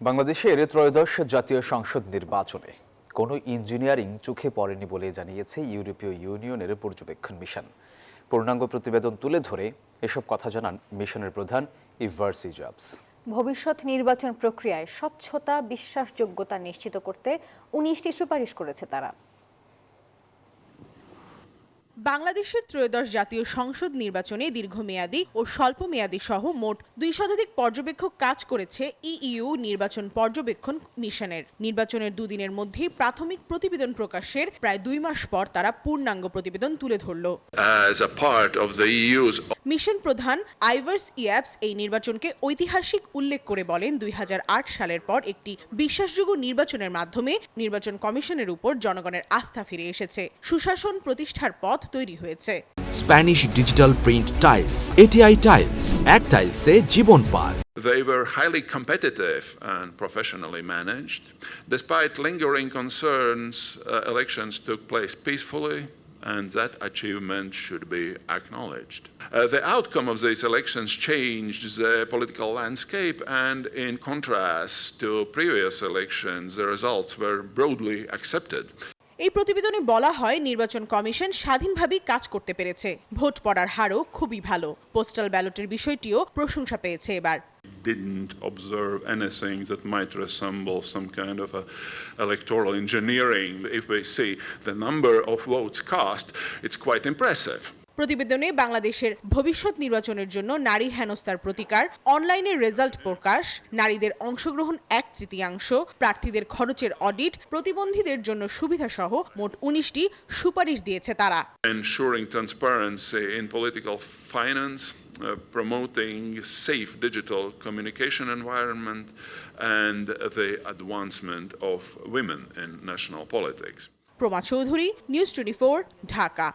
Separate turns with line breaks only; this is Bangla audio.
বাংলাদেশের ত্রয়োদশ জাতীয় সংসদ নির্বাচনে কোনো ইঞ্জিনিয়ারিং চোখে পড়েনি বলে জানিয়েছে ইউরোপীয় ইউনিয়নের পর্যবেক্ষণ মিশন। পূর্ণাঙ্গ প্রতিবেদন তুলে ধরে এসব কথা জানান মিশনের প্রধান ইভার্সি জবস।
ভবিষ্যৎ নির্বাচন প্রক্রিয়ায় স্বচ্ছতা, বিশ্বাসযোগ্যতা নিশ্চিত করতে 19টি সুপারিশ করেছে তারা।
বাংলাদেশের ত্রয়োদশ জাতীয় সংসদ নির্বাচনে দীর্ঘমেয়াদী ও স্বল্পমেয়াদী সহ মোট 2 শতাধিক পর্যবেক্ষক কাজ করেছে ইইউ নির্বাচন পর্যবেক্ষণ মিশনের। নির্বাচনের দুদিনের মধ্যেই প্রাথমিক প্রতিবেদন প্রকাশের প্রায় 2 মাস পর তারা পূর্ণাঙ্গ প্রতিবেদন তুলে ধরল। মিশন প্রধান আইভার্স ইয়াপস এই নির্বাচনকে ঐতিহাসিক উল্লেখ করে বলেন, 2008 সালের পর একটি বিশ্বাসযোগ্য নির্বাচনের মাধ্যমে নির্বাচন কমিশনের উপর জনগণের আস্থা ফিরে এসেছে। সুশাসন প্রতিষ্ঠার পথ তৈরি হয়েছে।
Spanish digital print tiles, ATI tiles, এক টাইলসে জীবন পার।
They were highly competitive and professionally managed. Despite lingering concerns, elections took place peacefully, and that achievement should be acknowledged. The outcome of these elections changed the political landscape, and in contrast to previous elections, the results were broadly accepted.
এই প্রতিবেদনে বলা হয়, নির্বাচন কমিশন স্বাধীনভাবেই কাজ করতে পেরেছে। ভোট পড়ার হারও খুবই ভালো। পোস্টাল ব্যালটের বিষয়টিও প্রশংসা পেয়েছে এবার।
Didn't observe anything that might resemble some kind of electoral engineering. If we see the number of votes cast, it's quite impressive.
প্রতিবেদনে বাংলাদেশের ভবিষ্যৎ নির্বাচনের জন্য নারী হেনস্থার প্রতিকার, অনলাইনে রেজাল্ট প্রকাশ, নারীদের অংশগ্রহণ 1/3, প্রার্থীদের খরচের অডিট, প্রতিবন্ধীদের জন্য সুবিধা সহ মোট 19টি সুপারিশ দিয়েছে তারা।
Ensuring transparency in political finance, promoting safe digital communication environment, and the advancement of women in national politics.
প্রমা Chowdhury, news 24, Dhaka.